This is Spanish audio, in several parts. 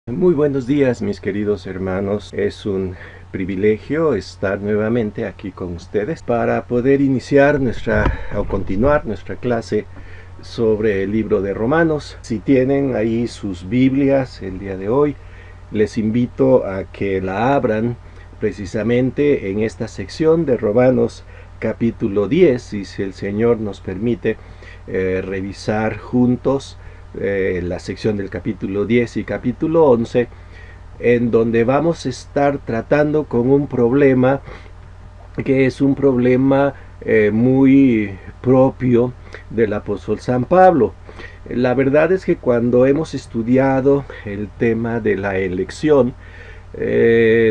Muy buenos días, mis queridos hermanos. Es un privilegio estar nuevamente aquí con ustedes para poder iniciar o continuar nuestra clase sobre el libro de Romanos. Si tienen ahí sus Biblias el día de hoy, les invito a que la abran precisamente en esta sección de Romanos capítulo 10, y si el Señor nos permite revisar juntos la sección del capítulo 10 y capítulo 11, en donde vamos a estar tratando con un problema que es un problema muy propio del apóstol San Pablo. La verdad es que cuando hemos estudiado el tema de la elección,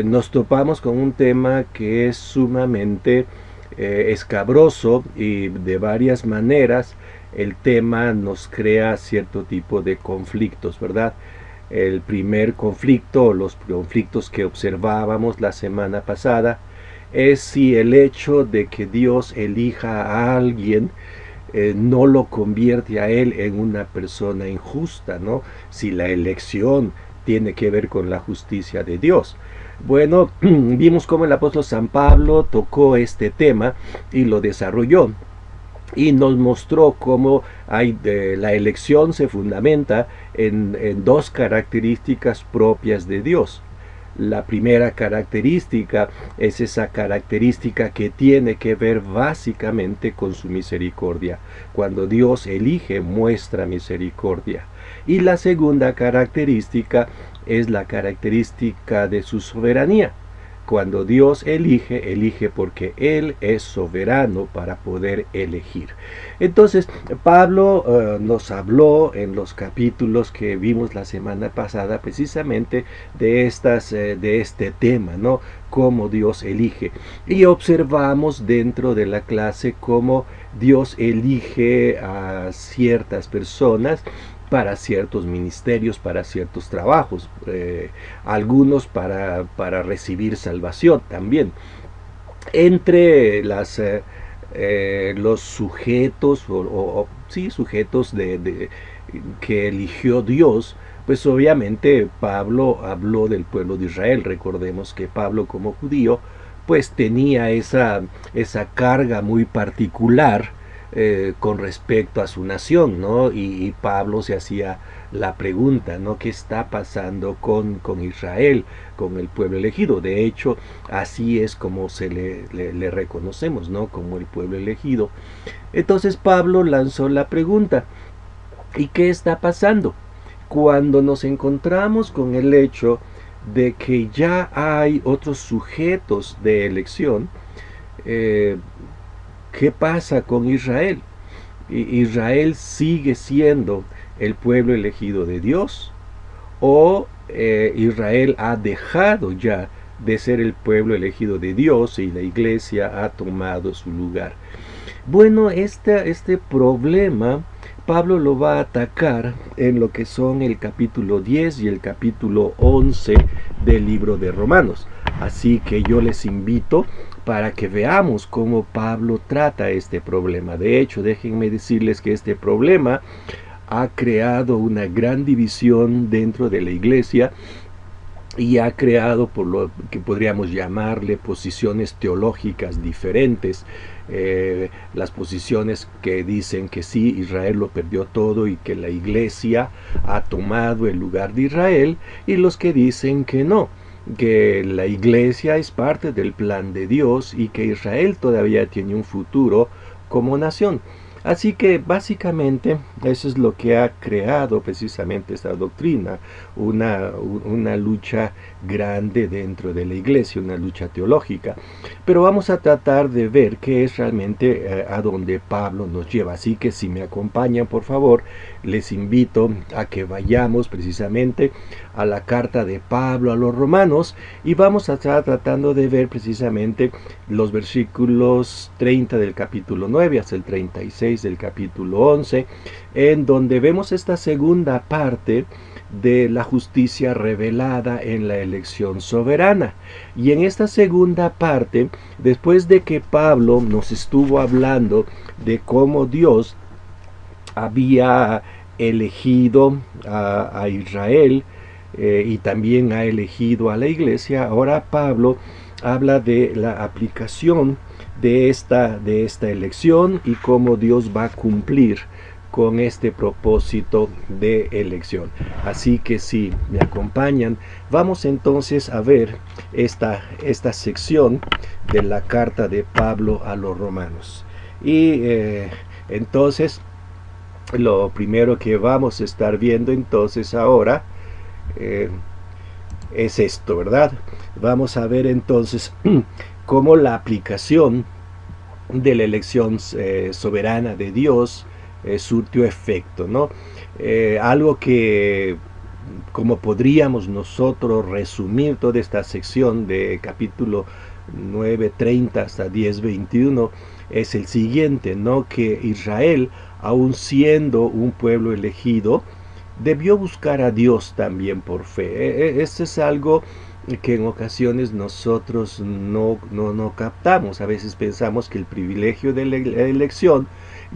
nos topamos con un tema que es sumamente escabroso, y de varias maneras el tema nos crea cierto tipo de conflictos, ¿verdad? El primer conflicto, o los conflictos que observábamos la semana pasada, es si el hecho de que Dios elija a alguien no lo convierte a él en una persona injusta, ¿no? Si la elección tiene que ver con la justicia de Dios. Bueno, vimos cómo el apóstol San Pablo tocó este tema y lo desarrolló, y nos mostró cómo la elección se fundamenta en dos características propias de Dios. La primera característica es esa característica que tiene que ver básicamente con su misericordia. Cuando Dios elige, muestra misericordia. Y la segunda característica es la característica de su soberanía. Cuando Dios elige, elige porque Él es soberano para poder elegir. Entonces, Pablo nos habló en los capítulos que vimos la semana pasada precisamente de este tema, ¿no? Cómo Dios elige. Y observamos dentro de la clase cómo Dios elige a ciertas personas para ciertos ministerios, para ciertos trabajos, algunos para recibir salvación también. Entre los sujetos, sujetos que eligió Dios, pues obviamente Pablo habló del pueblo de Israel. Recordemos que Pablo, como judío, pues tenía esa carga muy particular con respecto a su nación, ¿no? Y Pablo se hacía la pregunta, ¿no? ¿Qué está pasando con Israel, con el pueblo elegido? De hecho, así es como le reconocemos, ¿no? Como el pueblo elegido. Entonces Pablo lanzó la pregunta: ¿y qué está pasando? Cuando nos encontramos con el hecho de que ya hay otros sujetos de elección, ¿qué pasa con Israel? ¿Israel sigue siendo el pueblo elegido de Dios? ¿O Israel ha dejado ya de ser el pueblo elegido de Dios y la iglesia ha tomado su lugar? Bueno, este problema Pablo lo va a atacar en lo que son el capítulo 10 y el capítulo 11 del libro de Romanos. Así que yo les invito para que veamos cómo Pablo trata este problema. De hecho, déjenme decirles que este problema ha creado una gran división dentro de la iglesia, y ha creado, por lo que podríamos llamarle, posiciones teológicas diferentes. Las posiciones que dicen que sí, Israel lo perdió todo y que la iglesia ha tomado el lugar de Israel, y los que dicen que no, que la iglesia es parte del plan de Dios y que Israel todavía tiene un futuro como nación. Así que básicamente eso es lo que ha creado precisamente esta doctrina, una lucha grande dentro de la iglesia, una lucha teológica. Pero vamos a tratar de ver qué es realmente a donde Pablo nos lleva. Así que si me acompañan, por favor, les invito a que vayamos precisamente a la carta de Pablo a los Romanos, y vamos a estar tratando de ver precisamente los versículos 30 del capítulo 9 hasta el 36 del capítulo 11, en donde vemos esta segunda parte de la justicia revelada en la elección soberana. Y en esta segunda parte, después de que Pablo nos estuvo hablando de cómo Dios había elegido a Israel y también ha elegido a la iglesia. Ahora Pablo habla de la aplicación de esta elección y cómo Dios va a cumplir con este propósito de elección. Así que si me acompañan, vamos entonces a ver esta sección de la carta de Pablo a los romanos. Y entonces lo primero que vamos a estar viendo entonces ahora es esto, ¿verdad? Vamos a ver entonces cómo la aplicación de la elección soberana de Dios surtió efecto, ¿no? Algo que, como podríamos nosotros resumir toda esta sección de capítulo 9:30 hasta 10:21, es el siguiente, ¿no? Que Israel, aun siendo un pueblo elegido, debió buscar a Dios también por fe. Esto es algo que en ocasiones nosotros no captamos. A veces pensamos que el privilegio de la elección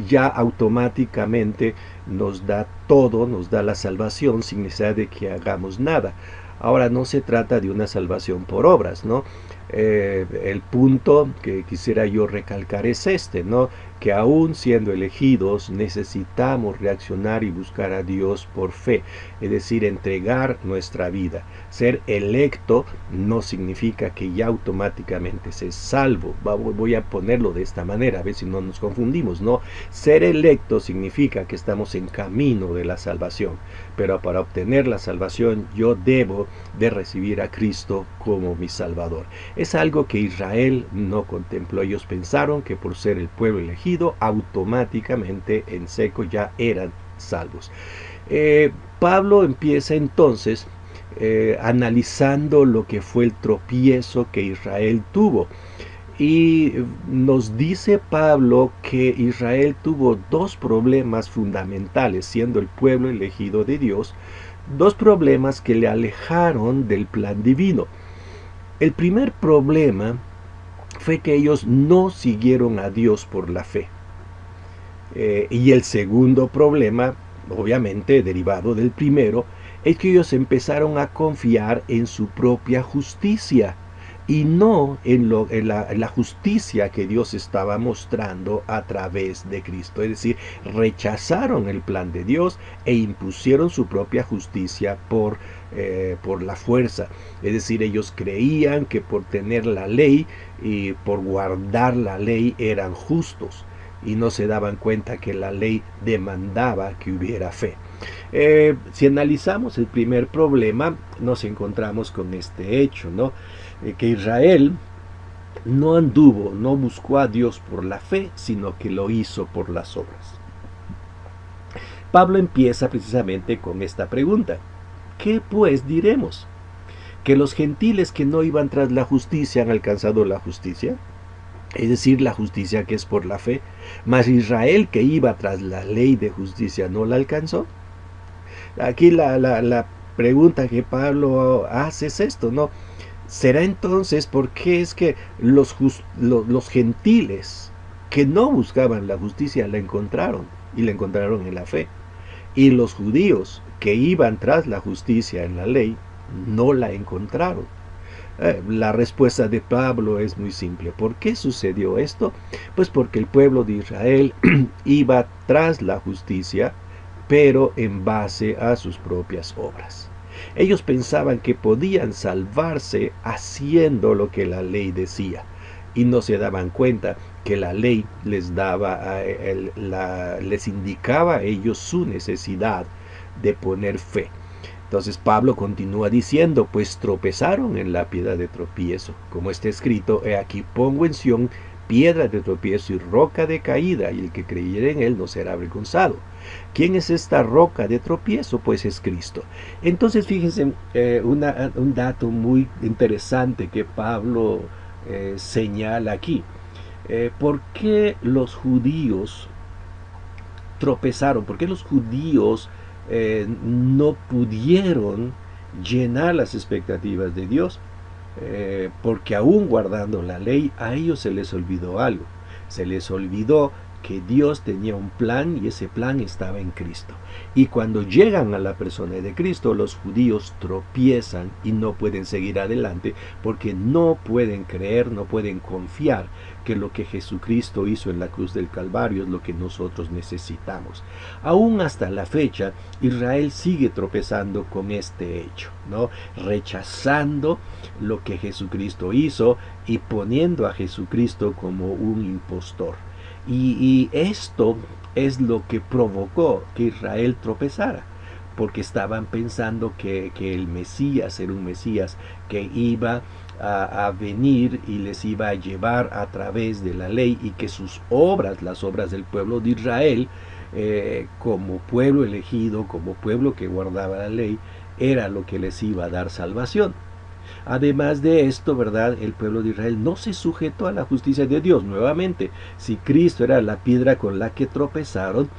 ya automáticamente nos da todo, nos da la salvación sin necesidad de que hagamos nada. Ahora, no se trata de una salvación por obras, ¿no? El punto que quisiera yo recalcar es este, ¿no? Que aún siendo elegidos necesitamos reaccionar y buscar a Dios por fe, es decir, entregar nuestra vida. Ser electo no significa que ya automáticamente se es salvo. Voy a ponerlo de esta manera, a ver si no nos confundimos, ¿no? Ser electo significa que estamos en camino de la salvación, pero para obtener la salvación yo debo de recibir a Cristo como mi Salvador. Es algo que Israel no contempló. Ellos pensaron que por ser el pueblo elegido, automáticamente en seco ya eran salvos. Pablo empieza entonces analizando lo que fue el tropiezo que Israel tuvo. Y nos dice Pablo que Israel tuvo dos problemas fundamentales, siendo el pueblo elegido de Dios, dos problemas que le alejaron del plan divino. El primer problema fue que ellos no siguieron a Dios por la fe. Y el segundo problema, obviamente derivado del primero, es que ellos empezaron a confiar en su propia justicia y no en la justicia que Dios estaba mostrando a través de Cristo. Es decir, rechazaron el plan de Dios e impusieron su propia justicia por la fuerza. Es decir, ellos creían que por tener la ley y por guardar la ley eran justos y no se daban cuenta que la ley demandaba que hubiera fe. Si analizamos el primer problema, nos encontramos con este hecho, ¿no? Que Israel no buscó a Dios por la fe, sino que lo hizo por las obras. Pablo empieza precisamente con esta pregunta: ¿qué pues diremos? ¿Que los gentiles que no iban tras la justicia han alcanzado la justicia? Es decir, la justicia que es por la fe. Mas Israel, que iba tras la ley de justicia, ¿no la alcanzó? Aquí la pregunta que Pablo hace es esto, ¿no? ¿Será entonces por qué es que los gentiles que no buscaban la justicia la encontraron, y la encontraron en la fe? Y los judíos que iban tras la justicia en la ley no la encontraron. La respuesta de Pablo es muy simple. ¿Por qué sucedió esto? Pues porque el pueblo de Israel iba tras la justicia, pero en base a sus propias obras. Ellos pensaban que podían salvarse haciendo lo que la ley decía, y no se daban cuenta que la ley les indicaba a ellos su necesidad de poner fe. Entonces Pablo continúa diciendo: pues tropezaron en la piedra de tropiezo, como está escrito: he aquí pongo en Sión piedra de tropiezo y roca de caída, y el que creyere en él no será avergonzado. ¿Quién es esta roca de tropiezo? Pues es Cristo. Entonces fíjense un dato muy interesante que Pablo señala aquí. ¿Por qué los judíos tropezaron? ¿Por qué los judíos no pudieron llenar las expectativas de Dios? Porque aún guardando la ley, a ellos se les olvidó algo. Se les olvidó que Dios tenía un plan y ese plan estaba en Cristo. Y cuando llegan a la persona de Cristo, los judíos tropiezan y no pueden seguir adelante porque no pueden creer, no pueden confiar que lo que Jesucristo hizo en la cruz del Calvario es lo que nosotros necesitamos. Aún hasta la fecha, Israel sigue tropezando con este hecho, ¿no? Rechazando lo que Jesucristo hizo y poniendo a Jesucristo como un impostor. Y esto es lo que provocó que Israel tropezara, porque estaban pensando que el Mesías era un Mesías que iba a venir y les iba a llevar a través de la ley, y que sus obras, las obras del pueblo de Israel, como pueblo elegido, como pueblo que guardaba la ley, era lo que les iba a dar salvación. Además de esto, ¿verdad?, el pueblo de Israel no se sujetó a la justicia de Dios. Nuevamente, si Cristo era la piedra con la que tropezaron,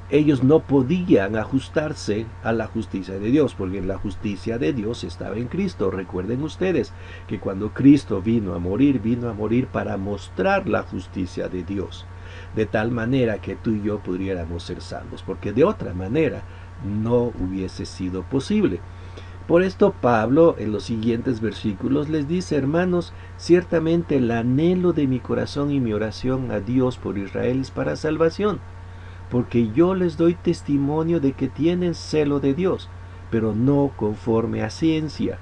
ellos no podían ajustarse a la justicia de Dios, porque la justicia de Dios estaba en Cristo. Recuerden ustedes que cuando Cristo vino a morir para mostrar la justicia de Dios, de tal manera que tú y yo pudiéramos ser salvos, porque de otra manera no hubiese sido posible. Por esto Pablo en los siguientes versículos les dice: hermanos, ciertamente el anhelo de mi corazón y mi oración a Dios por Israel es para salvación, porque yo les doy testimonio de que tienen celo de Dios, pero no conforme a ciencia,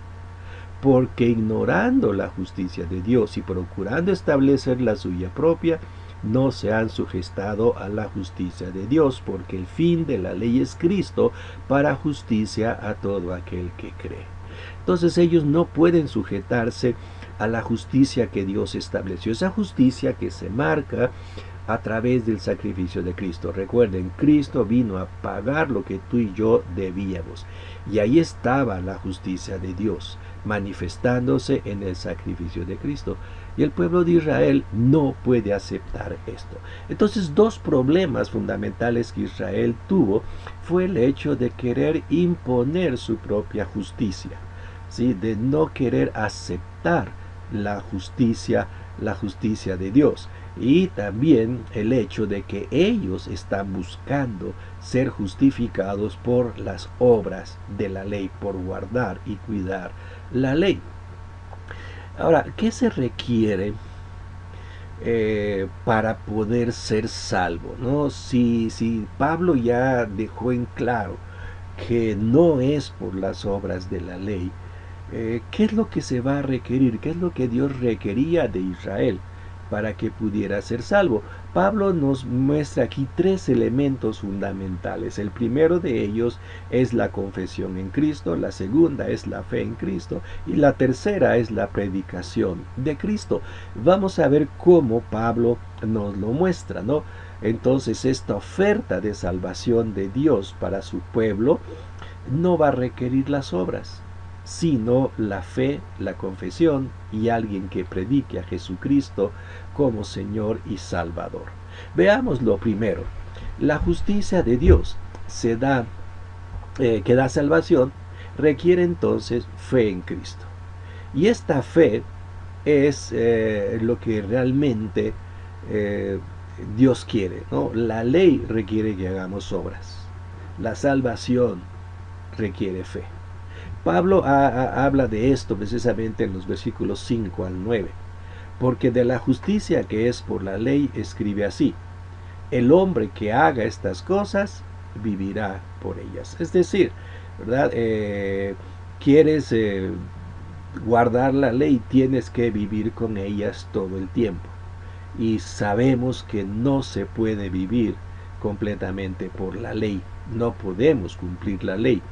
porque ignorando la justicia de Dios y procurando establecer la suya propia, no se han sujetado a la justicia de Dios, porque el fin de la ley es Cristo para justicia a todo aquel que cree. Entonces ellos no pueden sujetarse a la justicia que Dios estableció, esa justicia que se marca a través del sacrificio de Cristo. Recuerden, Cristo vino a pagar lo que tú y yo debíamos, y ahí estaba la justicia de Dios manifestándose en el sacrificio de Cristo, y el pueblo de Israel no puede aceptar esto. Entonces, dos problemas fundamentales que Israel tuvo fue el hecho de querer imponer su propia justicia, ¿sí?, de no querer aceptar la justicia de Dios, y también el hecho de que ellos están buscando ser justificados por las obras de la ley, por guardar y cuidar la ley. Ahora, ¿qué se requiere para poder ser salvo, ¿no? Si Pablo ya dejó en claro que no es por las obras de la ley, ¿qué es lo que se va a requerir? ¿Qué es lo que Dios requería de Israel para que pudiera ser salvo? Pablo nos muestra aquí tres elementos fundamentales. El primero de ellos es la confesión en Cristo, la segunda es la fe en Cristo y la tercera es la predicación de Cristo. Vamos a ver cómo Pablo nos lo muestra, ¿no? Entonces, esta oferta de salvación de Dios para su pueblo no va a requerir las obras, sino la fe, la confesión y alguien que predique a Jesucristo como Señor y Salvador. Veamos lo primero. La justicia de Dios que da salvación, requiere entonces fe en Cristo. Y esta fe es lo que realmente Dios quiere, ¿no? La ley requiere que hagamos obras. La salvación requiere fe. Pablo habla de esto precisamente en los versículos 5 al 9. Porque de la justicia que es por la ley escribe así: el hombre que haga estas cosas vivirá por ellas. Es decir, ¿verdad? Quieres guardar la ley, tienes que vivir con ellas todo el tiempo. Y sabemos que no se puede vivir completamente por la ley. No podemos cumplir la ley.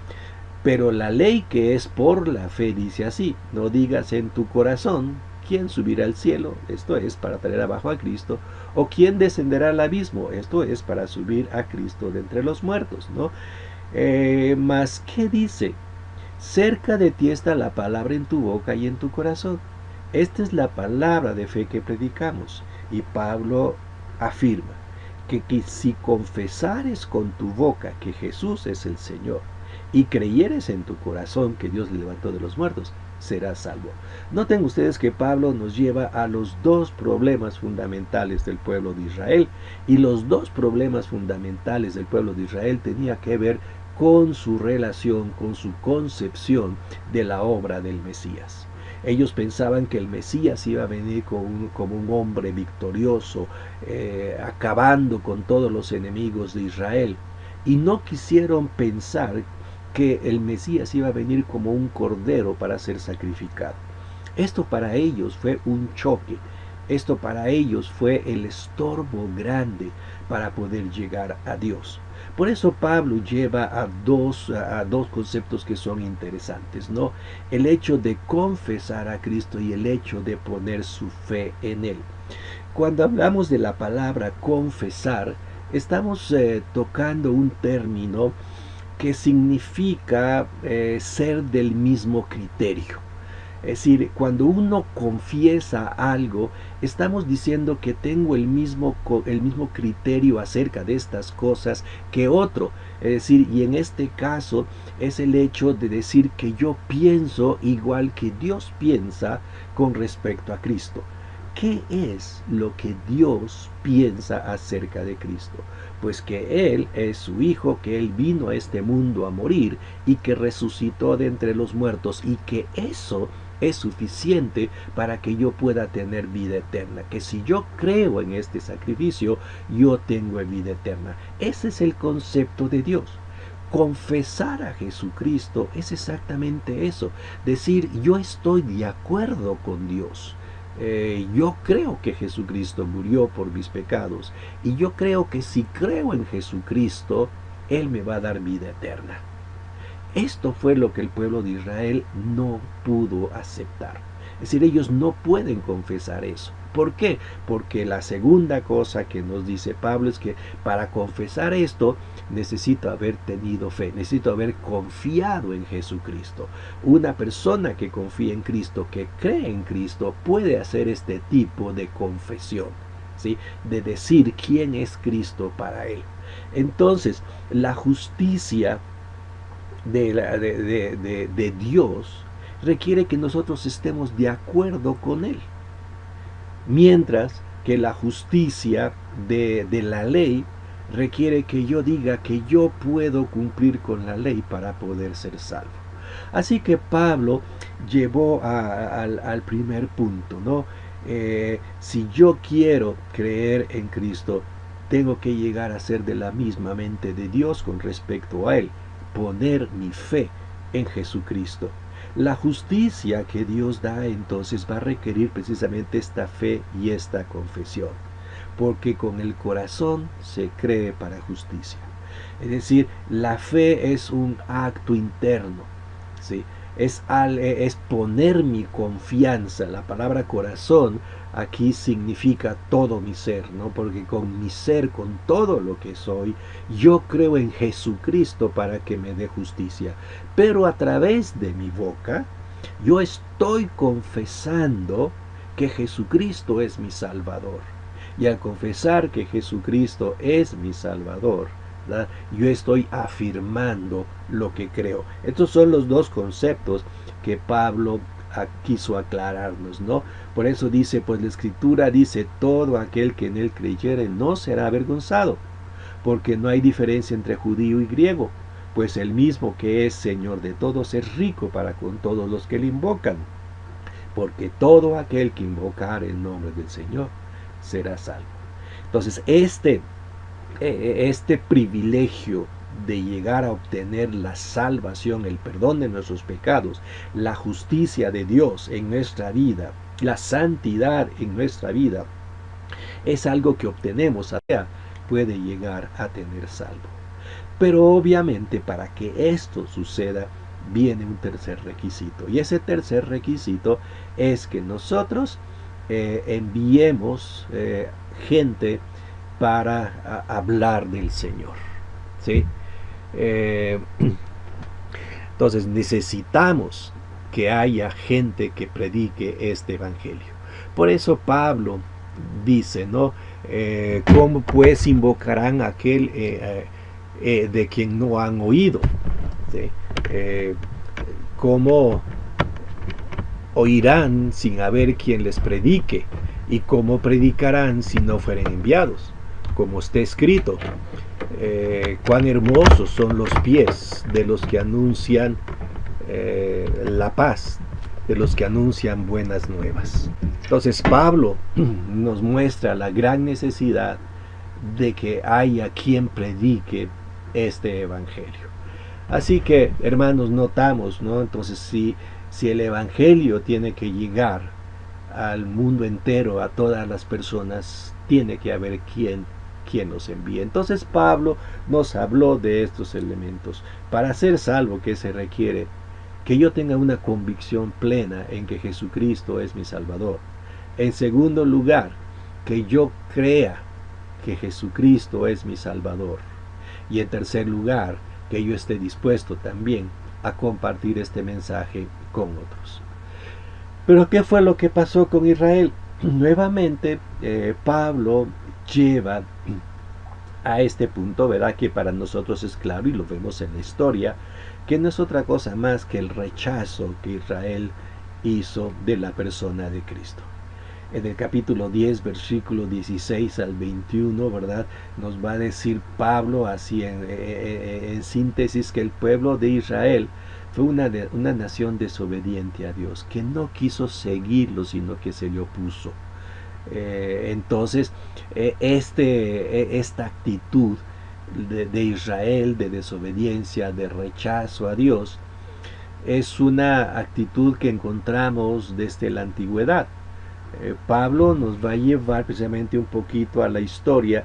Pero la ley que es por la fe dice así: no digas en tu corazón, ¿quién subirá al cielo? Esto es para traer abajo a Cristo. O ¿quién descenderá al abismo? Esto es para subir a Cristo de entre los muertos, ¿no? Mas, ¿qué dice? Cerca de ti está la palabra en tu boca y en tu corazón. Esta es la palabra de fe que predicamos. Y Pablo afirma que si confesares con tu boca que Jesús es el Señor, y creyeres en tu corazón que Dios le levantó de los muertos, serás salvo. Noten ustedes que Pablo nos lleva a los dos problemas fundamentales del pueblo de Israel, y los dos problemas fundamentales del pueblo de Israel tenía que ver con su relación, con su concepción de la obra del Mesías. Ellos pensaban que el Mesías iba a venir como un hombre victorioso, acabando con todos los enemigos de Israel, y no quisieron pensar que el Mesías iba a venir como un cordero para ser sacrificado. Esto para ellos fue un choque. Esto para ellos fue el estorbo grande para poder llegar a Dios. Por eso Pablo lleva a dos conceptos que son interesantes, ¿no? El hecho de confesar a Cristo y el hecho de poner su fe en Él. Cuando hablamos de la palabra confesar, estamos tocando un término que significa ser del mismo criterio. Es decir, cuando uno confiesa algo, estamos diciendo que tengo el mismo criterio acerca de estas cosas que otro. Es decir, y en este caso es el hecho de decir que yo pienso igual que Dios piensa con respecto a Cristo. ¿Qué es lo que Dios piensa acerca de Cristo? Pues que Él es su Hijo, que Él vino a este mundo a morir y que resucitó de entre los muertos, y que eso es suficiente para que yo pueda tener vida eterna, que si yo creo en este sacrificio, yo tengo vida eterna. Ese es el concepto de Dios. Confesar a Jesucristo es exactamente eso, decir yo estoy de acuerdo con Dios. Yo creo que Jesucristo murió por mis pecados, y yo creo que si creo en Jesucristo, Él me va a dar vida eterna. Esto fue lo que el pueblo de Israel no pudo aceptar. Es decir, ellos no pueden confesar eso. ¿Por qué? Porque la segunda cosa que nos dice Pablo es que para confesar esto necesito haber tenido fe, necesito haber confiado en Jesucristo. Una persona que confía en Cristo, que cree en Cristo, puede hacer este tipo de confesión, ¿sí? De decir quién es Cristo para él. Entonces, la justicia de Dios requiere que nosotros estemos de acuerdo con Él, mientras que la justicia de la ley requiere que yo diga que yo puedo cumplir con la ley para poder ser salvo. Así que Pablo llevó al primer punto, ¿no? Si yo quiero creer en Cristo, tengo que llegar a ser de la misma mente de Dios con respecto a Él, poner mi fe en Jesucristo. La justicia que Dios da entonces va a requerir precisamente esta fe y esta confesión, porque con el corazón se cree para justicia. Es decir, la fe es un acto interno, ¿sí? Es poner mi confianza. La palabra corazón aquí significa todo mi ser, ¿no? Porque con mi ser, con todo lo que soy, yo creo en Jesucristo para que me dé justicia. Pero a través de mi boca, yo estoy confesando que Jesucristo es mi Salvador. Y al confesar que Jesucristo es mi Salvador, ¿verdad?, yo estoy afirmando lo que creo. Estos son los dos conceptos que Pablo quiso aclararnos, ¿no? Por eso dice, pues la Escritura dice, todo aquel que en él creyere no será avergonzado, porque no hay diferencia entre judío y griego, pues el mismo que es Señor de todos es rico para con todos los que le invocan, porque todo aquel que invocar el nombre del Señor será salvo. Entonces este privilegio de llegar a obtener la salvación, el perdón de nuestros pecados, la justicia de Dios en nuestra vida, la santidad en nuestra vida, es algo que obtenemos, puede llegar a tener salvo. Pero obviamente para que esto suceda viene un tercer requisito, y ese tercer requisito es que nosotros enviemos gente para hablar del Señor, ¿sí? Entonces necesitamos que haya gente que predique este evangelio. Por eso Pablo dice, ¿no? ¿Cómo pues invocarán a aquel de quien no han oído? ¿sí? ¿Cómo oirán sin haber quien les predique? ¿Y cómo predicarán si no fueren enviados? Como está escrito, cuán hermosos son los pies de los que anuncian la paz, de los que anuncian buenas nuevas. Entonces Pablo nos muestra la gran necesidad de que haya quien predique este evangelio. Así que, hermanos, notamos, ¿no? Entonces, si el evangelio tiene que llegar al mundo entero, a todas las personas, tiene que haber quien nos envíe. Entonces Pablo nos habló de estos elementos. Para ser salvo, ¿qué se requiere? Que yo tenga una convicción plena en que Jesucristo es mi Salvador. En segundo lugar, que yo crea que Jesucristo es mi Salvador. Y en tercer lugar, que yo esté dispuesto también a compartir este mensaje con otros. Pero ¿qué fue lo que pasó con Israel? Nuevamente Pablo lleva a este punto, ¿verdad? Que para nosotros es claro y lo vemos en la historia, que no es otra cosa más que el rechazo que Israel hizo de la persona de Cristo. En el capítulo 10, versículo 16 al 21, ¿verdad? Nos va a decir Pablo así en síntesis que el pueblo de Israel fue una nación desobediente a Dios, que no quiso seguirlo, sino que se le opuso. Entonces, esta actitud de Israel, de desobediencia, de rechazo a Dios, es una actitud que encontramos desde la antigüedad. Pablo nos va a llevar precisamente un poquito a la historia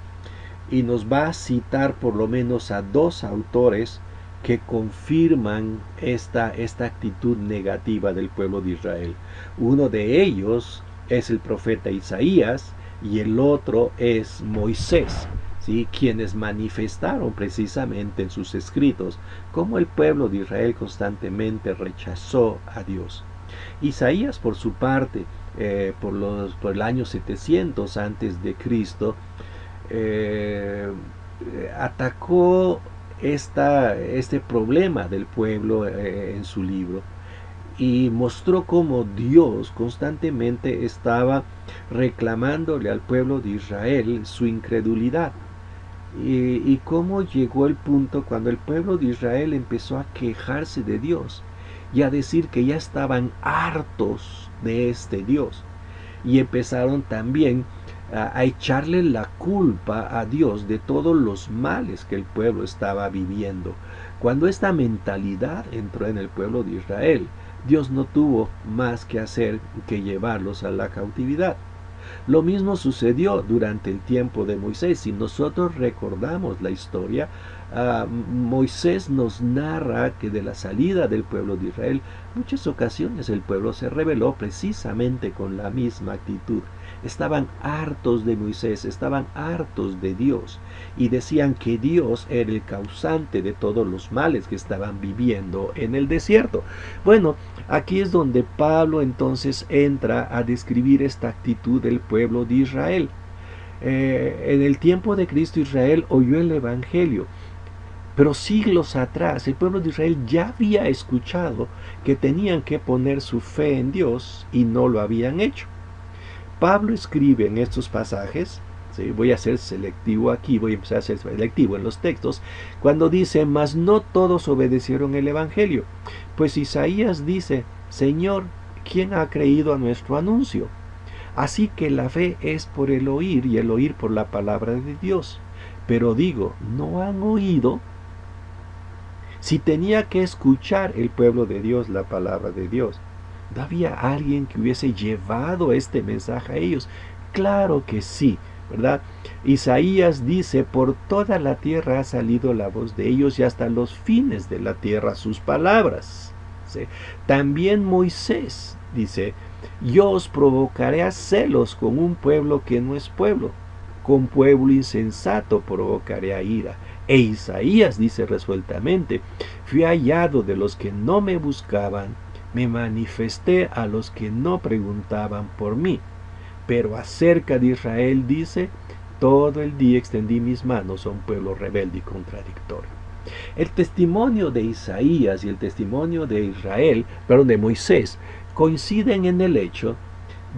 y nos va a citar por lo menos a dos autores que confirman esta actitud negativa del pueblo de Israel. Uno de ellos es el profeta Isaías y el otro es Moisés, ¿sí? Quienes manifestaron precisamente en sus escritos cómo el pueblo de Israel constantemente rechazó a Dios. Isaías, por su parte, por el año 700 antes de Cristo, atacó este problema del pueblo en su libro y mostró cómo Dios constantemente estaba reclamándole al pueblo de Israel su incredulidad y cómo llegó el punto cuando el pueblo de Israel empezó a quejarse de Dios y a decir que ya estaban hartos de este Dios y empezaron también a echarle la culpa a Dios de todos los males que el pueblo estaba viviendo. Cuando esta mentalidad entró en el pueblo de Israel, Dios no tuvo más que hacer que llevarlos a la cautividad. Lo mismo sucedió durante el tiempo de Moisés. Si nosotros recordamos la historia, Moisés nos narra que de la salida del pueblo de Israel, muchas ocasiones el pueblo se rebeló precisamente con la misma actitud. Estaban hartos de Moisés, estaban hartos de Dios y decían que Dios era el causante de todos los males que estaban viviendo en el desierto. Bueno, aquí es donde Pablo entonces entra a describir esta actitud del pueblo de Israel. En el tiempo de Cristo, Israel oyó el Evangelio, pero siglos atrás el pueblo de Israel ya había escuchado que tenían que poner su fe en Dios y no lo habían hecho. Pablo escribe en estos pasajes, ¿sí? Voy a ser selectivo aquí, voy a empezar a ser selectivo en los textos, cuando dice, mas no todos obedecieron el Evangelio, pues Isaías dice, Señor, ¿quién ha creído a nuestro anuncio? Así que la fe es por el oír y el oír por la palabra de Dios. Pero digo, ¿no han oído? Si tenía que escuchar el pueblo de Dios la palabra de Dios, ¿no había alguien que hubiese llevado este mensaje a ellos? Claro que sí, ¿verdad? Isaías dice, por toda la tierra ha salido la voz de ellos y hasta los fines de la tierra sus palabras. ¿Sí? También Moisés dice, yo os provocaré a celos con un pueblo que no es pueblo, con pueblo insensato provocaré a ira. E Isaías dice resueltamente, fui hallado de los que no me buscaban, me manifesté a los que no preguntaban por mí. Pero acerca de Israel dice, todo el día extendí mis manos a un pueblo rebelde y contradictorio. El testimonio de Isaías y el testimonio de Israel, perdón, de Moisés, coinciden en el hecho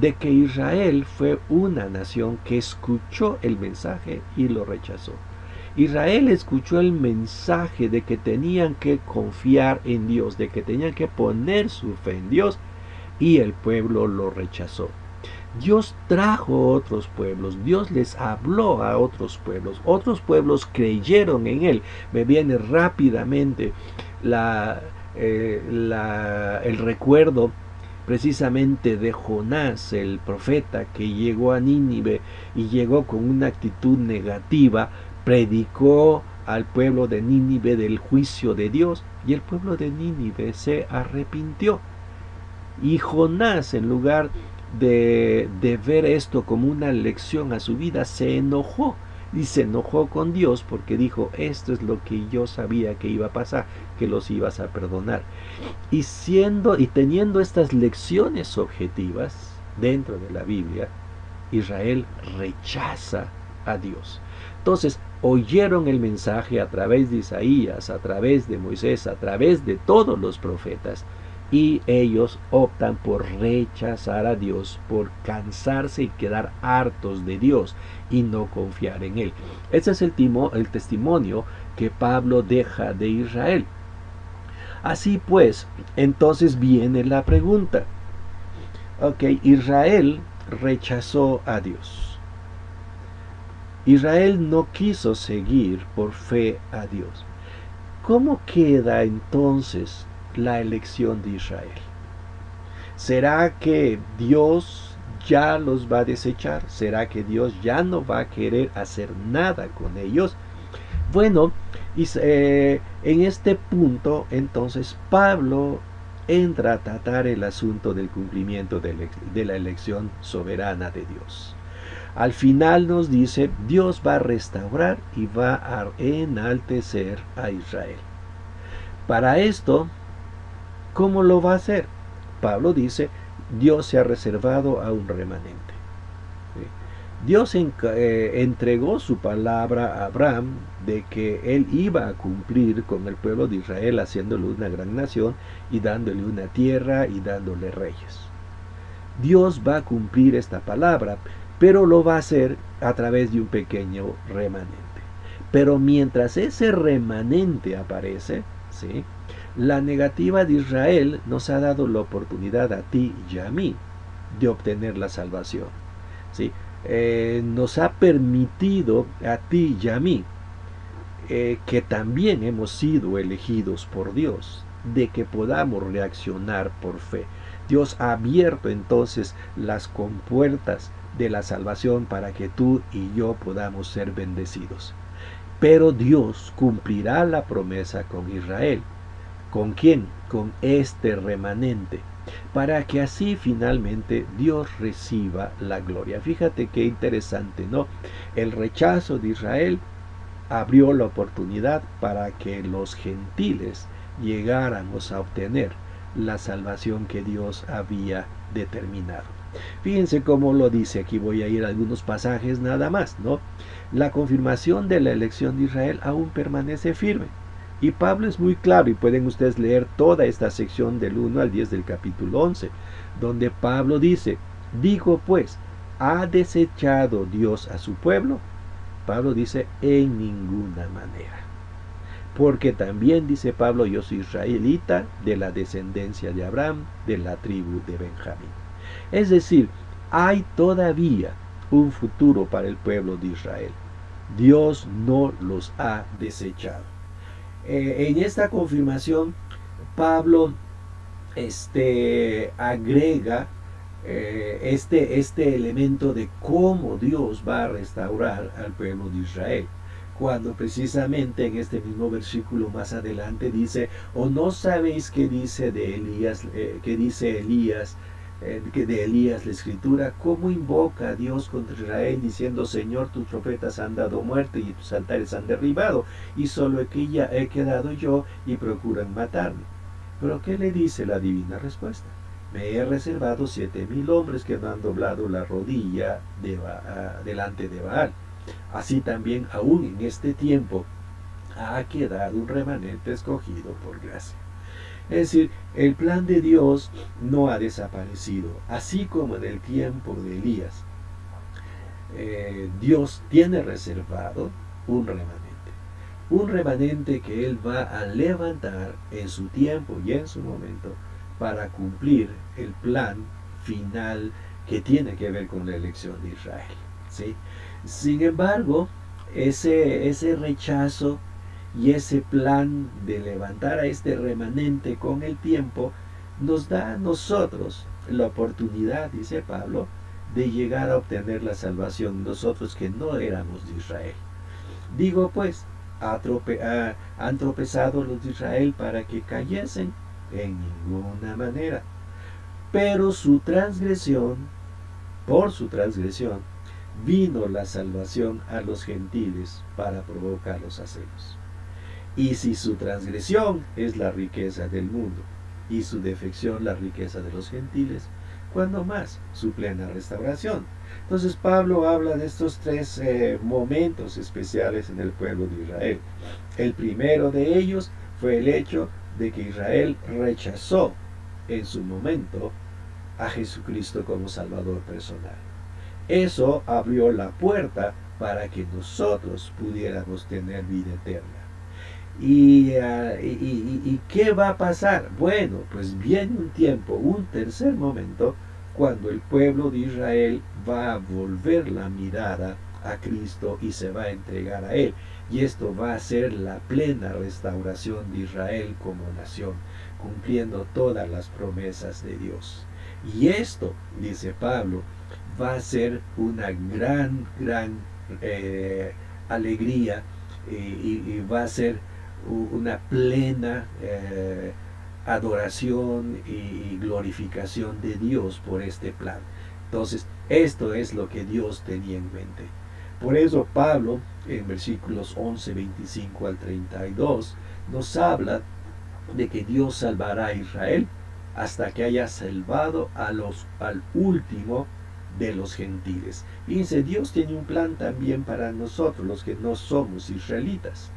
de que Israel fue una nación que escuchó el mensaje y lo rechazó. Israel escuchó el mensaje de que tenían que confiar en Dios, de que tenían que poner su fe en Dios, y el pueblo lo rechazó. Dios trajo otros pueblos, Dios les habló a otros pueblos creyeron en Él. Me viene rápidamente el recuerdo precisamente de Jonás, el profeta que llegó a Nínive y llegó con una actitud negativa, predicó al pueblo de Nínive del juicio de Dios y el pueblo de Nínive se arrepintió. Y Jonás, en lugar de ver esto como una lección a su vida, se enojó. Y se enojó con Dios porque dijo, esto es lo que yo sabía que iba a pasar, que los ibas a perdonar. Y teniendo estas lecciones objetivas dentro de la Biblia, Israel rechaza a Dios. Entonces, oyeron el mensaje a través de Isaías, a través de Moisés, a través de todos los profetas, y ellos optan por rechazar a Dios, por cansarse y quedar hartos de Dios y no confiar en Él. Ese es el testimonio que Pablo deja de Israel. Así pues, entonces viene la pregunta. Ok, Israel rechazó a Dios. Israel no quiso seguir por fe a Dios. ¿Cómo queda entonces la elección de Israel? ¿Será que Dios ya los va a desechar? ¿Será que Dios ya no va a querer hacer nada con ellos? Bueno, en este punto entonces Pablo entra a tratar el asunto del cumplimiento de la elección soberana de Dios. Al final nos dice, Dios va a restaurar y va a enaltecer a Israel. Para esto, ¿cómo lo va a hacer? Pablo dice, Dios se ha reservado a un remanente. Dios entregó su palabra a Abraham de que él iba a cumplir con el pueblo de Israel, haciéndole una gran nación y dándole una tierra y dándole reyes. Dios va a cumplir esta palabra, pero lo va a hacer a través de un pequeño remanente. Pero mientras ese remanente aparece, ¿sí?, la negativa de Israel nos ha dado la oportunidad a ti y a mí de obtener la salvación, ¿sí? Nos ha permitido a ti y a mí, que también hemos sido elegidos por Dios, de que podamos reaccionar por fe. Dios ha abierto entonces las compuertas de la salvación para que tú y yo podamos ser bendecidos. Pero Dios cumplirá la promesa con Israel. ¿Con quién? Con este remanente, para que así finalmente Dios reciba la gloria. Fíjate qué interesante, ¿no? El rechazo de Israel abrió la oportunidad para que los gentiles llegáramos a obtener la salvación que Dios había determinado. Fíjense cómo lo dice, aquí voy a ir a algunos pasajes nada más, ¿no? La confirmación de la elección de Israel aún permanece firme. Y Pablo es muy claro, y pueden ustedes leer toda esta sección del 1 al 10 del capítulo 11, donde Pablo dice, digo pues, ¿ha desechado Dios a su pueblo? Pablo dice, en ninguna manera. Porque también dice Pablo, yo soy israelita de la descendencia de Abraham, de la tribu de Benjamín. Es decir, hay todavía un futuro para el pueblo de Israel. Dios no los ha desechado. En esta confirmación, Pablo agrega este elemento de cómo Dios va a restaurar al pueblo de Israel, cuando precisamente en este mismo versículo más adelante dice, ¿o no sabéis qué dice de Elías, que de Elías la escritura, cómo invoca a Dios contra Israel diciendo, Señor, tus profetas han dado muerte y tus altares han derribado y solo he quedado yo y procuran matarme? Pero ¿qué le dice la divina respuesta? Me he reservado 7,000 hombres que no han doblado la rodilla delante de Baal. Así también aún en este tiempo ha quedado un remanente escogido por gracia. Es decir, el plan de Dios no ha desaparecido, así como en el tiempo de Elías. Dios tiene reservado un remanente que Él va a levantar en su tiempo y en su momento para cumplir el plan final que tiene que ver con la elección de Israel, ¿sí? Sin embargo, ese rechazo y ese plan de levantar a este remanente con el tiempo nos da a nosotros la oportunidad, dice Pablo, de llegar a obtener la salvación, nosotros que no éramos de Israel. Digo pues, han tropezado los de Israel para que cayesen en ninguna manera, pero por su transgresión, vino la salvación a los gentiles para provocarlos a celos. Y si su transgresión es la riqueza del mundo y su defección la riqueza de los gentiles, ¿cuándo más su plena restauración? Entonces Pablo habla de estos tres momentos especiales en el pueblo de Israel. El primero de ellos fue el hecho de que Israel rechazó en su momento a Jesucristo como Salvador personal. Eso abrió la puerta para que nosotros pudiéramos tener vida eterna. ¿Y qué va a pasar? Bueno, pues viene un tiempo, un tercer momento, cuando el pueblo de Israel va a volver la mirada a Cristo y se va a entregar a Él. Y esto va a ser la plena restauración de Israel como nación, cumpliendo todas las promesas de Dios. Y esto, dice Pablo, va a ser una gran alegría y va a ser una plena adoración y glorificación de Dios por este plan. Entonces, esto es lo que Dios tenía en mente. Por eso Pablo, en versículos 11, 25 al 32, nos habla de que Dios salvará a Israel hasta que haya salvado al último de los gentiles. Fíjense, Dios tiene un plan también para nosotros, los que no somos israelitas.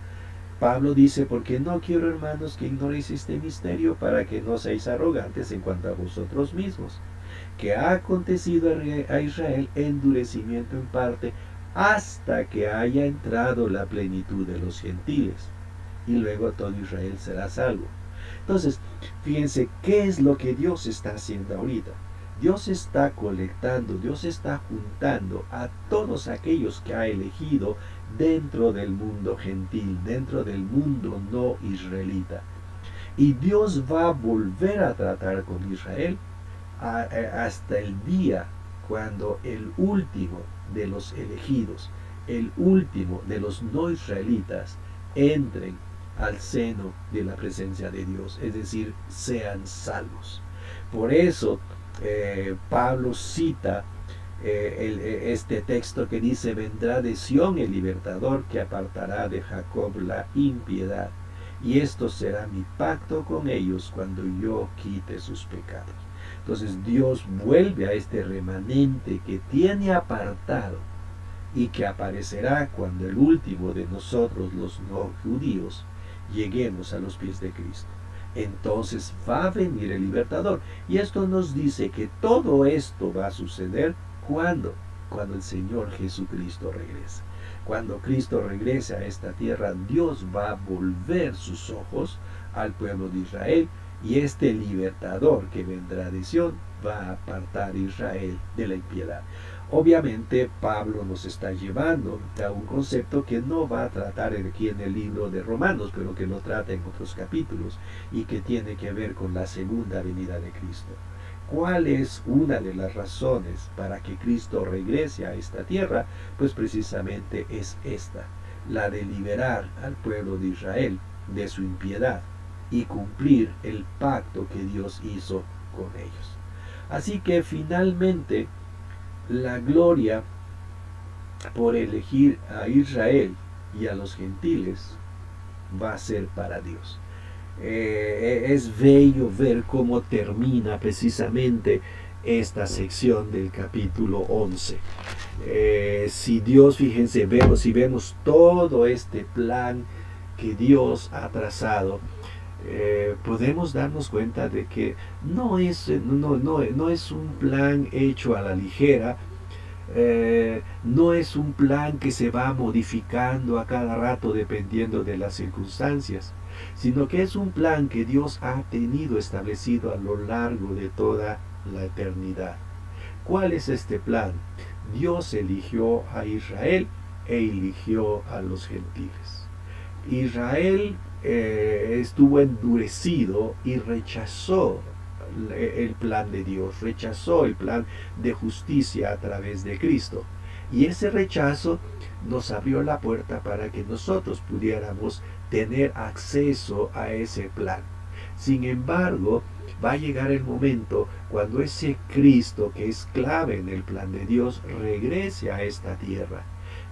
Pablo dice, porque no quiero, hermanos, que ignoréis este misterio, para que no seáis arrogantes en cuanto a vosotros mismos, que ha acontecido a Israel endurecimiento en parte, hasta que haya entrado la plenitud de los gentiles, y luego todo Israel será salvo. Entonces, fíjense, ¿qué es lo que Dios está haciendo ahorita? Dios está colectando, Dios está juntando a todos aquellos que ha elegido dentro del mundo gentil, dentro del mundo no israelita. Y Dios va a volver a tratar con Israel hasta el día cuando el último de los elegidos, el último de los no israelitas, entren al seno de la presencia de Dios, es decir, sean salvos. Por eso Pablo cita este texto que dice, vendrá de Sión el libertador que apartará de Jacob la impiedad, y esto será mi pacto con ellos cuando yo quite sus pecados. Entonces Dios vuelve a este remanente que tiene apartado y que aparecerá cuando el último de nosotros, los no judíos, lleguemos a los pies de Cristo. Entonces va a venir el libertador. Y esto nos dice que todo esto va a suceder cuando el Señor Jesucristo regrese. Cuando Cristo regrese a esta tierra, Dios va a volver sus ojos al pueblo de Israel, y este libertador que vendrá de Sión va a apartar a Israel de la impiedad. Obviamente Pablo nos está llevando a un concepto que no va a tratar aquí en el libro de Romanos, pero que lo trata en otros capítulos y que tiene que ver con la segunda venida de Cristo. ¿Cuál es una de las razones para que Cristo regrese a esta tierra? Pues precisamente es esta, la de liberar al pueblo de Israel de su impiedad y cumplir el pacto que Dios hizo con ellos. Así que finalmente la gloria por elegir a Israel y a los gentiles va a ser para Dios. Es bello ver cómo termina precisamente esta sección del capítulo 11. Si Dios, fíjense, si vemos todo este plan que Dios ha trazado, podemos darnos cuenta de que no es un plan hecho a la ligera, no es un plan que se va modificando a cada rato dependiendo de las circunstancias, sino que es un plan que Dios ha tenido establecido a lo largo de toda la eternidad. ¿Cuál es este plan? Dios eligió a Israel e eligió a los gentiles. Israel estuvo endurecido y rechazó el plan de Dios, rechazó el plan de justicia a través de Cristo. Y ese rechazo nos abrió la puerta para que nosotros pudiéramos tener acceso a ese plan. Sin embargo, va a llegar el momento cuando ese Cristo, que es clave en el plan de Dios, regrese a esta tierra.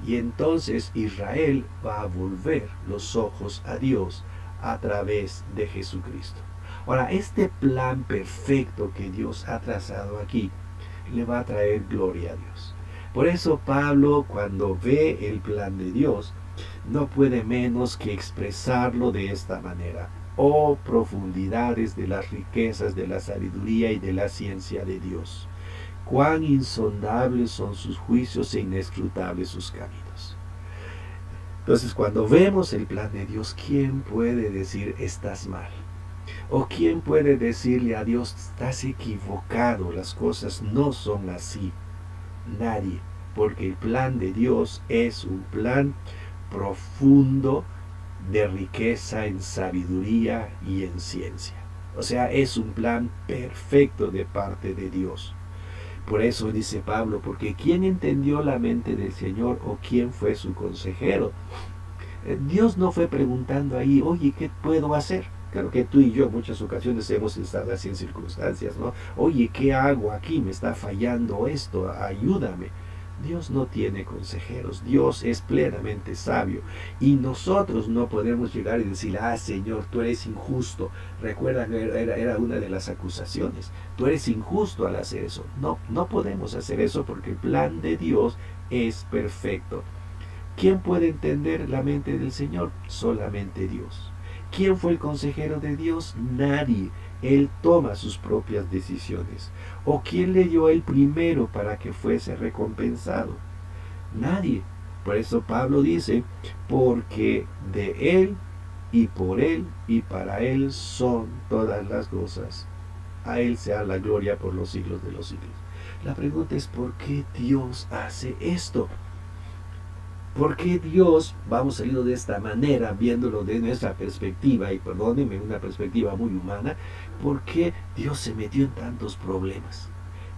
Y entonces Israel va a volver los ojos a Dios a través de Jesucristo. Ahora, este plan perfecto que Dios ha trazado aquí le va a traer gloria a Dios. Por eso Pablo, cuando ve el plan de Dios, no puede menos que expresarlo de esta manera: oh profundidades de las riquezas de la sabiduría y de la ciencia de Dios, cuán insondables son sus juicios e inescrutables sus caminos. Entonces, cuando vemos el plan de Dios, ¿quién puede decir estás mal? ¿O quién puede decirle a Dios estás equivocado, las cosas no son así? Nadie, porque el plan de Dios es un plan profundo de riqueza en sabiduría y en ciencia. O sea, es un plan perfecto de parte de Dios. Por eso dice Pablo, porque ¿quién entendió la mente del Señor o quién fue su consejero? Dios no fue preguntando ahí, oye, ¿qué puedo hacer? Claro que tú y yo en muchas ocasiones hemos estado así en circunstancias, ¿no? Oye, ¿qué hago aquí? Me está fallando esto, ayúdame. Dios no tiene consejeros, Dios es plenamente sabio y nosotros no podemos llegar y decir, Señor, tú eres injusto. Recuerda que era una de las acusaciones, tú eres injusto al hacer eso. No, no podemos hacer eso porque el plan de Dios es perfecto. ¿Quién puede entender la mente del Señor? Solamente Dios. ¿Quién fue el consejero de Dios? Nadie. Él toma sus propias decisiones. ¿O quién le dio a él primero para que fuese recompensado? Nadie. Por eso Pablo dice, porque de él y por él y para él son todas las cosas. A él sea la gloria por los siglos de los siglos. La pregunta es, ¿por qué Dios hace esto? ¿Por qué Dios, vamos a irlo de esta manera, viéndolo de nuestra perspectiva, y perdónenme, una perspectiva muy humana, por qué Dios se metió en tantos problemas?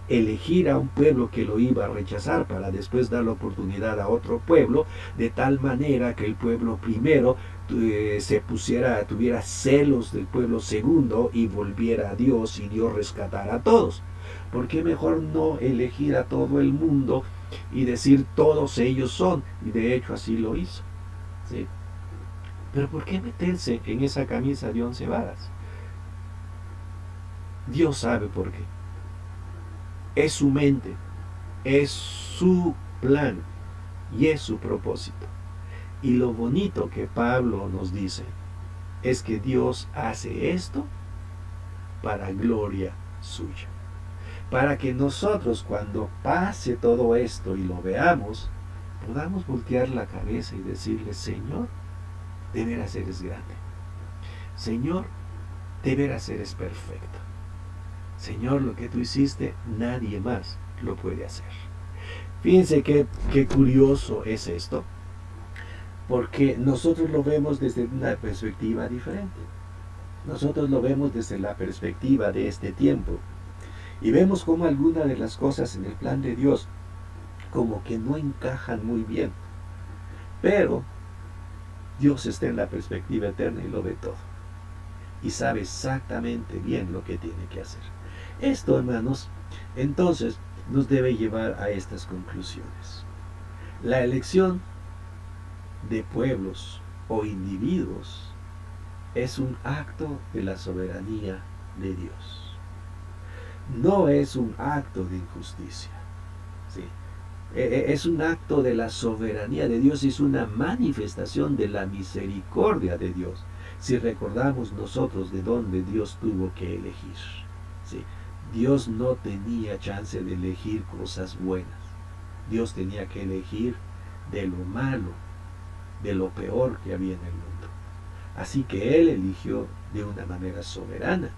Elegir a un pueblo que lo iba a rechazar para después dar la oportunidad a otro pueblo, de tal manera que el pueblo primero tuviera celos del pueblo segundo y volviera a Dios y Dios rescatara a todos. ¿Por qué mejor no elegir a todo el mundo y decir todos ellos son? Y de hecho así lo hizo, ¿sí? Pero ¿por qué meterse en esa camisa de 11 varas? Dios sabe por qué. Es su mente, es su plan y es su propósito. Y lo bonito que Pablo nos dice es que Dios hace esto para gloria suya. Para que nosotros, cuando pase todo esto y lo veamos, podamos voltear la cabeza y decirle, Señor, de veras eres grande. Señor, de veras eres perfecto. Señor, lo que tú hiciste, nadie más lo puede hacer. Fíjense qué curioso es esto, porque nosotros lo vemos desde una perspectiva diferente. Nosotros lo vemos desde la perspectiva de este tiempo. Y vemos cómo algunas de las cosas en el plan de Dios como que no encajan muy bien. Pero Dios está en la perspectiva eterna y lo ve todo. Y sabe exactamente bien lo que tiene que hacer. Esto, hermanos, entonces nos debe llevar a estas conclusiones. La elección de pueblos o individuos es un acto de la soberanía de Dios. No es un acto de injusticia, ¿sí? Es un acto de la soberanía de Dios, es una manifestación de la misericordia de Dios. Si recordamos nosotros de dónde Dios tuvo que elegir. ¿Sí? Dios no tenía chance de elegir cosas buenas. Dios tenía que elegir de lo malo, de lo peor que había en el mundo. Así que Él eligió de una manera soberana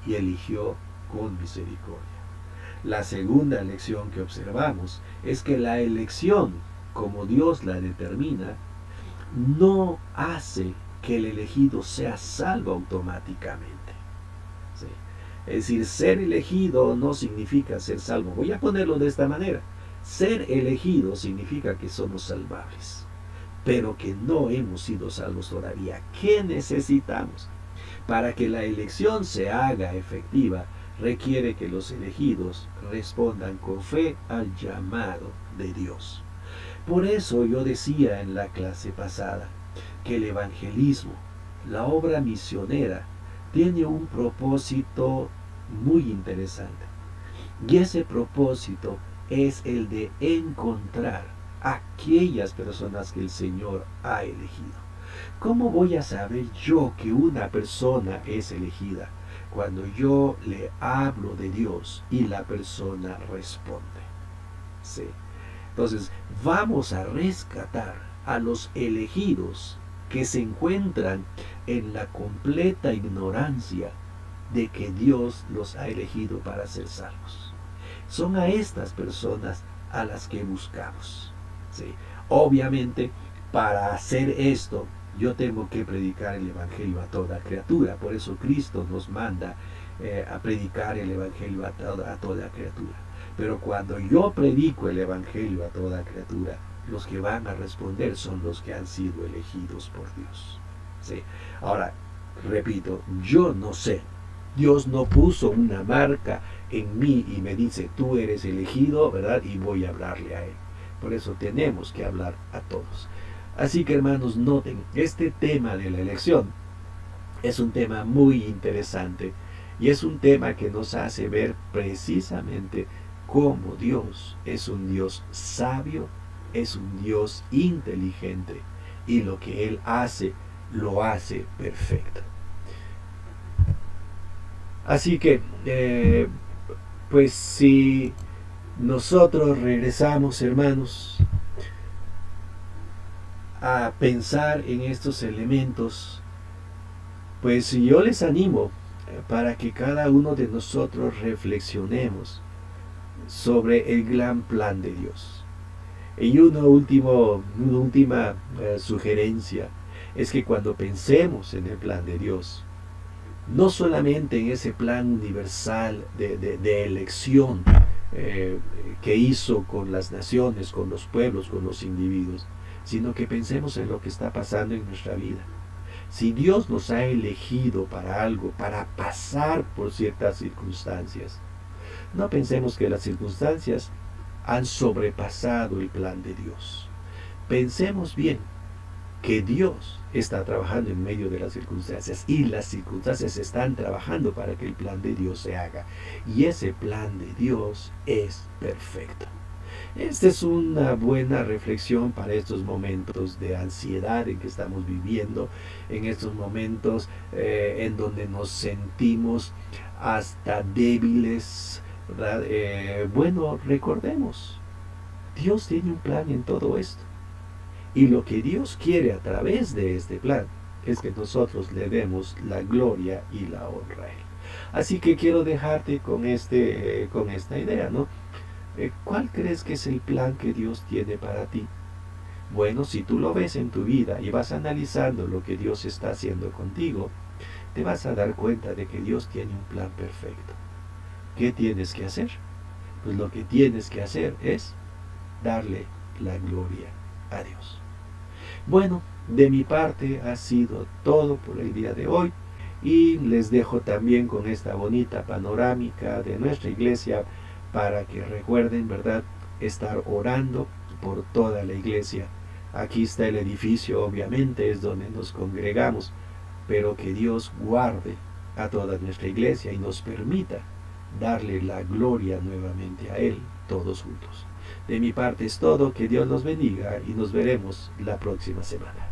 y eligió con misericordia. La segunda lección que observamos es que la elección, como Dios la determina, no hace que el elegido sea salvo automáticamente. ¿Sí? Es decir, ser elegido no significa ser salvo. Voy a ponerlo de esta manera. Ser elegido significa que somos salvables, pero que no hemos sido salvos todavía. ¿Qué necesitamos? Para que la elección se haga efectiva, requiere que los elegidos respondan con fe al llamado de Dios. Por eso yo decía en la clase pasada que el evangelismo, la obra misionera, tiene un propósito muy interesante. Y ese propósito es el de encontrar aquellas personas que el Señor ha elegido. ¿Cómo voy a saber yo que una persona es elegida? Cuando yo le hablo de Dios y la persona responde. ¿Sí? Entonces, vamos a rescatar a los elegidos que se encuentran en la completa ignorancia de que Dios los ha elegido para ser salvos. Son a estas personas a las que buscamos. ¿Sí? Obviamente, para hacer esto, yo tengo que predicar el Evangelio a toda criatura. Por eso Cristo nos manda a predicar el Evangelio a toda criatura. Pero cuando yo predico el Evangelio a toda criatura, los que van a responder son los que han sido elegidos por Dios. ¿Sí? Ahora, repito, yo no sé. Dios no puso una marca en mí y me dice, tú eres elegido, ¿verdad? Y voy a hablarle a Él. Por eso tenemos que hablar a todos. Así que, hermanos, noten, este tema de la elección es un tema muy interesante y es un tema que nos hace ver precisamente cómo Dios es un Dios sabio, es un Dios inteligente y lo que Él hace, lo hace perfecto. Así que, pues si nosotros regresamos, hermanos, a pensar en estos elementos, pues yo les animo para que cada uno de nosotros reflexionemos sobre el gran plan de Dios. Y una última sugerencia es que cuando pensemos en el plan de Dios, no solamente en ese plan universal de elección que hizo con las naciones, con los pueblos, con los individuos, sino que pensemos en lo que está pasando en nuestra vida. Si Dios nos ha elegido para algo, para pasar por ciertas circunstancias, no pensemos que las circunstancias han sobrepasado el plan de Dios. Pensemos bien que Dios está trabajando en medio de las circunstancias y las circunstancias están trabajando para que el plan de Dios se haga. Y ese plan de Dios es perfecto. Esta es una buena reflexión para estos momentos de ansiedad en que estamos viviendo, en estos momentos en donde nos sentimos hasta débiles, ¿verdad? Bueno, recordemos, Dios tiene un plan en todo esto. Y lo que Dios quiere a través de este plan es que nosotros le demos la gloria y la honra a Él. Así que quiero dejarte con esta idea, ¿no? ¿Cuál crees que es el plan que Dios tiene para ti? Bueno, si tú lo ves en tu vida y vas analizando lo que Dios está haciendo contigo, te vas a dar cuenta de que Dios tiene un plan perfecto. ¿Qué tienes que hacer? Pues lo que tienes que hacer es darle la gloria a Dios. Bueno, de mi parte ha sido todo por el día de hoy y les dejo también con esta bonita panorámica de nuestra iglesia para que recuerden, ¿verdad?, estar orando por toda la iglesia. Aquí está el edificio, obviamente, es donde nos congregamos, pero que Dios guarde a toda nuestra iglesia y nos permita darle la gloria nuevamente a Él, todos juntos. De mi parte es todo, que Dios los bendiga y nos veremos la próxima semana.